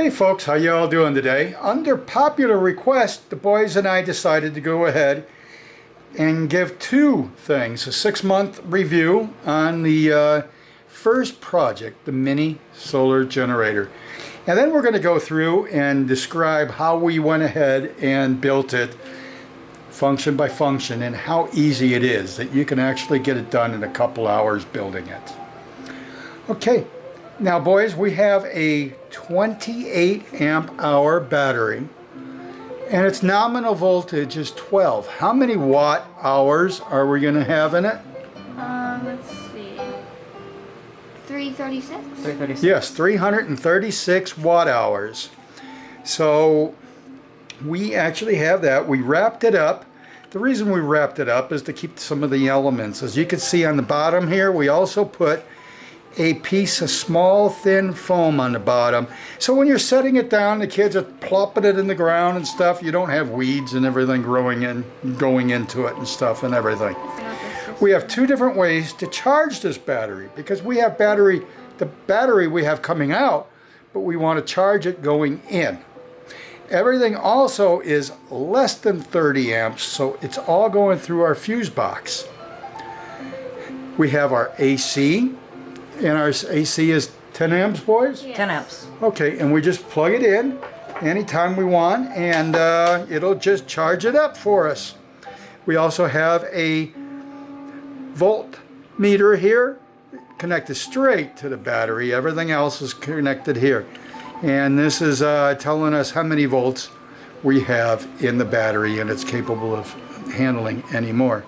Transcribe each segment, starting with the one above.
Hey folks, how you all doing today? Under popular request, the boys and I decided to go ahead and give two things. A 6-month review on the first project, the mini solar generator. And then we're going to go through and describe how we went ahead and built it function by function and how easy it is that you can actually get it done in a couple hours building it. Okay. Now boys, we have a 28 amp hour battery and its nominal voltage is 12. How many watt hours are we going to have in it? Let's see. 336? 336. Yes, 336 watt hours. So we actually have that. We wrapped it up. The reason we wrapped it up is to keep some of the elements. As you can see on the bottom here, we also put a piece of small thin foam on the bottom, so when you're setting it down, the kids are plopping it in the ground and stuff, you don't have weeds and everything going into it and stuff and everything. We have two different ways to charge this battery, because we have the battery we have coming out, but we want to charge it going in. Everything also is less than 30 amps, so it's all going through our fuse box. We have our AC, and our AC is 10 amps, boys? Yeah. 10 amps. Okay, and we just plug it in anytime we want, and it'll just charge it up for us. We also have a voltmeter here connected straight to the battery. Everything else is connected here. And this is telling us how many volts we have in the battery and it's capable of handling anymore.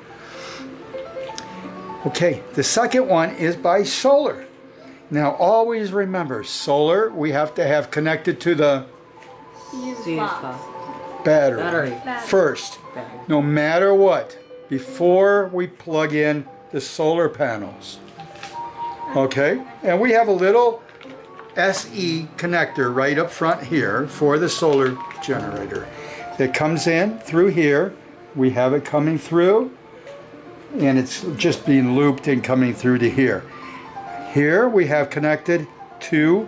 Okay, the second one is by solar. Now always remember, solar we have to have connected to the Fuse box. battery first, no matter what, before we plug in the solar panels. Okay, and we have a little SE connector right up front here for the solar generator. It comes in through here. We have it coming through, and it's just being looped and coming through to here. Here we have connected to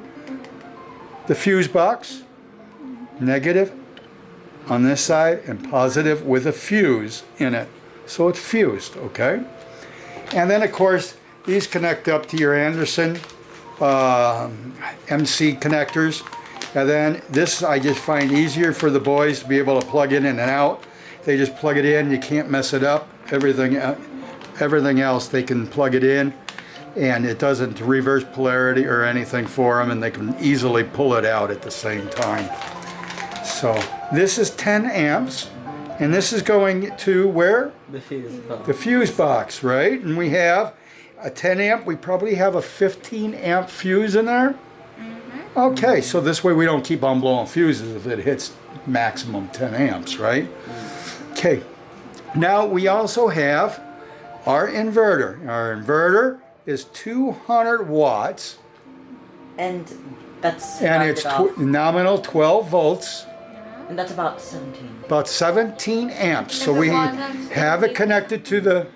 the fuse box, negative on this side and positive with a fuse in it. So it's fused, okay? And then of course these connect up to your Anderson MC connectors. And then this I just find easier for the boys to be able to plug in and out. They just plug it in, you can't mess it up. Everything else they can plug it in and it doesn't reverse polarity or anything for them, and they can easily pull it out at the same time. So this is 10 amps and this is going to where? The fuse box. The fuse box, right? And we have a 10 amp, we probably have a 15 amp fuse in there. Okay, so this way we don't keep on blowing fuses if it hits maximum 10 amps, right? Okay, now we also have our inverter. Our inverter is 200 watts. And that's And it's nominal 12 volts. and that's about 17. About 17 amps. So Does it we plug in? have it connected to the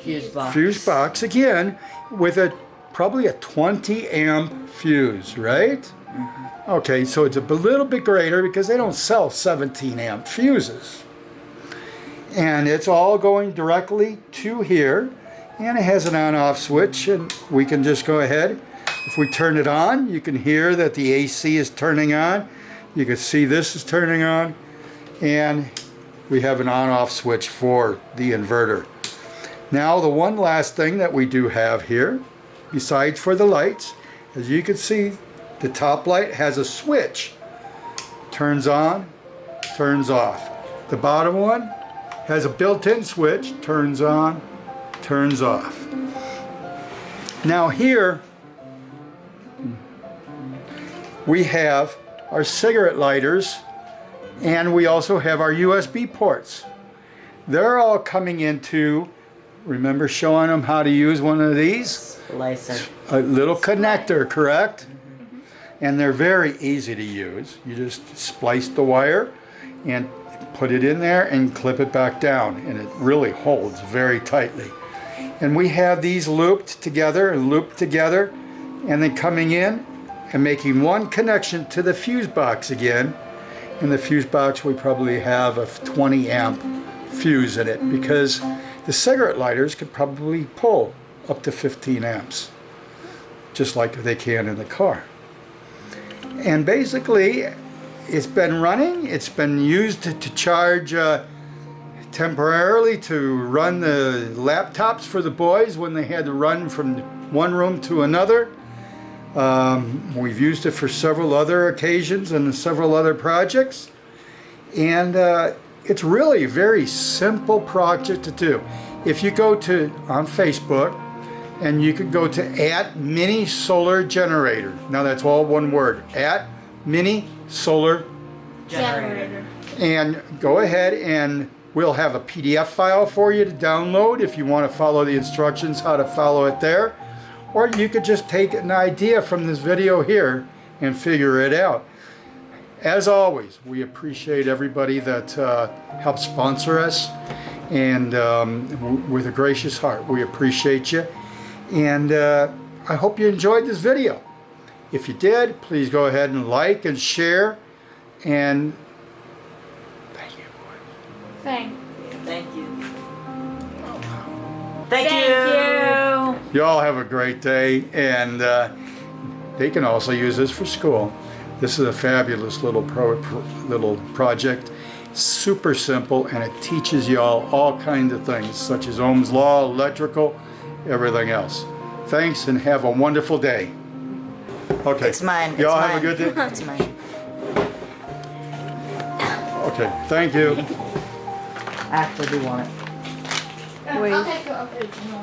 Fuse box. fuse box again with probably a 20 amp fuse, right? Okay, so it's a little bit greater because they don't sell 17 amp fuses. And it's all going directly to here, and it has an on-off switch, and we can just go ahead. If we turn it on, you can hear that the AC is turning on. You can see this is turning on, and we have an on-off switch for the inverter. Now the one last thing that we do have here, besides for the lights, as you can see, the top light has a switch. Turns on, turns off. The bottom one has a built-in switch, turns on, turns off. Now here we have our cigarette lighters, and we also have our USB ports. They're all coming into, remember showing them how to use one of these? Slicer. A little connector, correct? And they're very easy to use. You just splice the wire and put it in there and clip it back down, and it really holds very tightly. And we have these looped together and then coming in and making one connection to the fuse box again. In the fuse box we probably have a 20 amp fuse in it because the cigarette lighters could probably pull up to 15 amps, just like they can in the car. And basically it's been running, it's been used to charge temporarily to run the laptops for the boys when they had to run from one room to another. We've used it for several other occasions and several other projects. And it's really a very simple project to do. If you go to on Facebook, and you could go to @mini-solar-generator. Now that's all one word, @mini-solar, Generator. and go ahead and we'll have a PDF file for you to download if you want to follow the instructions how to follow it there. Or you could just take an idea from this video here and figure it out. As always, we appreciate everybody that helps sponsor us, and with a gracious heart, we appreciate you. And I hope you enjoyed this video. If you did, please go ahead and like and share. And thank you. Thank you. Thank you. Y'all have a great day, and they can also use this for school. This is a fabulous little project. Super simple, and it teaches y'all all kinds of things, such as Ohm's law, electrical, everything else. Thanks, and have a wonderful day. Okay. It's mine. Y'all It's have a mine. good day. It's mine. Okay. Thank you. I actually do want it. Wait. I'll take the original.